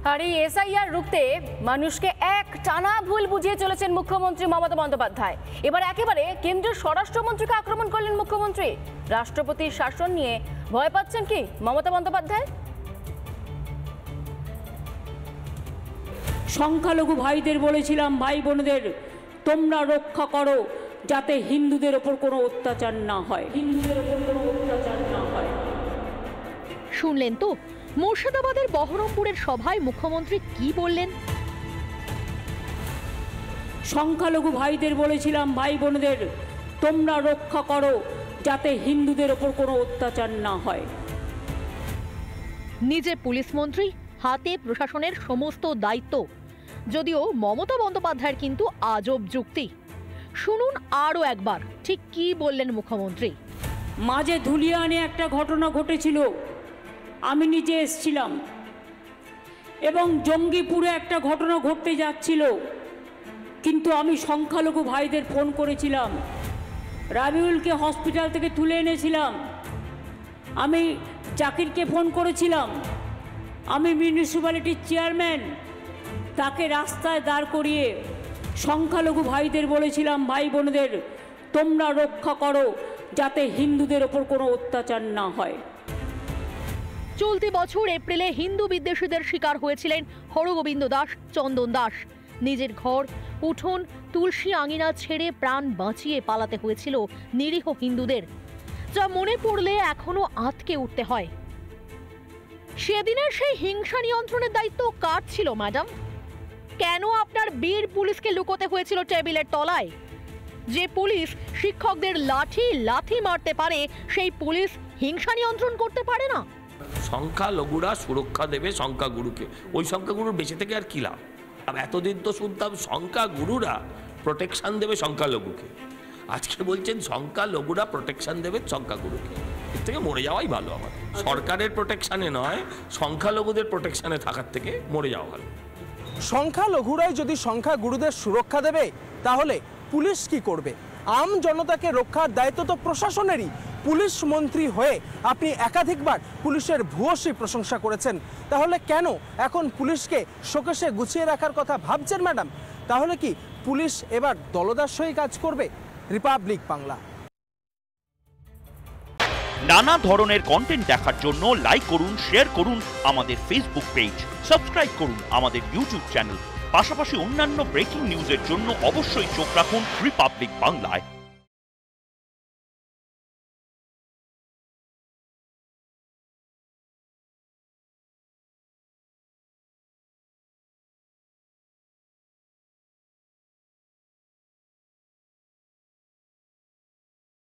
আর এই এসআইআর রুখতে মানুষকে এক টানা ভুল বুঝিয়ে চলেছেন মুখ্যমন্ত্রী মমতা বন্দ্যোপাধ্যায়। এবার একেবারে কেন্দ্রীয় স্বরাষ্ট্রমন্ত্রীকে আক্রমণ করলেন মুখ্যমন্ত্রী। রাষ্ট্রপতির শাসন নিয়ে ভয় পাচ্ছেন কি মমতা বন্দ্যোপাধ্যায়? সংখ্যালঘু ভাইদের বলেছিলাম, ভাই বোনদের তোমরা রক্ষা করো যাতে হিন্দুদের ওপর কোনো অত্যাচার না হয়, হিন্দুদের ওপর কোনো অত্যাচার না হয়। শুনলেন তো মুর্শিদাবাদের বহরমপুরের সভায় মুখ্যমন্ত্রী কি বললেন? সংখ্যালঘু ভাইদের বলেছিলাম, ভাই বোনদের তোমরা রক্ষা করো যাতে হিন্দুদের ওপর কোনো অত্যাচার না হয়। নিজে পুলিশ মন্ত্রী, হাতে প্রশাসনের সমস্ত দায়িত্ব। যদিও মমতা বন্দ্যোপাধ্যায়ের কিন্তু আজব যুক্তি। শুনুন আরও একবার ঠিক কি বললেন মুখ্যমন্ত্রী। মাঝে ধুলিয়ানে একটা ঘটনা ঘটেছিল, আমি নিজে এসেছিলাম, এবং জঙ্গিপুরে একটা ঘটনা ঘটতে যাচ্ছিল, কিন্তু আমি সংখ্যালঘু ভাইদের ফোন করেছিলাম, রাবিউলকে হসপিটাল থেকে তুলে এনেছিলাম, আমি জাকিরকে ফোন করেছিলাম, আমি মিউনিসিপ্যালিটির চেয়ারম্যান, তাকে রাস্তায় দাঁড় করিয়ে সংখ্যালঘু ভাইদের বলেছিলাম, ভাই বোনদের তোমরা রক্ষা করো যাতে হিন্দুদের ওপর কোনো অত্যাচার না হয়। চলতি বছর এপ্রিলে হিন্দু বিদ্বেষীদের শিকার হয়েছিলেন হরগোবিন্দ দাস, চন্দন দাস। নিজের ঘর, উঠোন, তুলসী আঙিনা ছেড়ে প্রাণ বাঁচিয়ে পালাতে হয়েছিল নিরীহ হিন্দুদের, যা মনে পড়লে এখনো আঁতকে উঠতে হয়। সেদিনের সেই হিংসা নিয়ন্ত্রণের দায়িত্ব কার ছিল ম্যাডাম? কেন আপনার বীর পুলিশকে লুকোতে হয়েছিল টেবিলের তলায়? যে পুলিশ শিক্ষকদের লাথি মারতে পারে, সেই পুলিশ হিংসা নিয়ন্ত্রণ করতে পারে না? সংখ্যালঘুরা সুরক্ষা দেবে সংখ্যাগুরুকে, ওই সংখ্যাগুরুর বেঁচে থেকে আর কি লাভ? এতদিন তো শুনতাম সংখ্যাগুরুরা প্রোটেকশন দেবে সংখ্যালঘুকে, আজকে বলছেন সংখ্যালঘুরা প্রোটেকশন দেবে সংখ্যাগুরুকে। এর থেকে মরে যাওয়াই ভালো। আমার সরকারের প্রোটেকশনে নয়, সংখ্যালঘুদের প্রোটেকশনে থাকার থেকে মরে যাওয়া ভালো। সংখ্যালঘুরাই যদি সংখ্যাগুরুদের সুরক্ষা দেবে, তাহলে পুলিশ কি করবে? আম জনতাকে রক্ষার দায়িত্ব তো প্রশাসনেরই। পুলিশ মন্ত্রী হয়ে আপনি একাধিকবার পুলিশের ভূয়সী প্রশংসা করেছেন, তাহলে কেন এখন পুলিশকে শোকেসে গুছিয়ে রাখার কথা ভাবছেন ম্যাডাম? তাহলে কি পুলিশ এবার দলদাস হয়ে কাজ করবে? রিপাবলিক বাংলা। নানা ধরনের কন্টেন্ট দেখার জন্য লাইক করুন, শেয়ার করুন আমাদের ফেসবুক পেজ, সাবস্ক্রাইব করুন আমাদের ইউটিউব চ্যানেল। পাশাপাশি অন্যান্য ব্রেকিং নিউজের জন্য অবশ্যই চোখ রাখুন রিপাবলিক বাংলায়।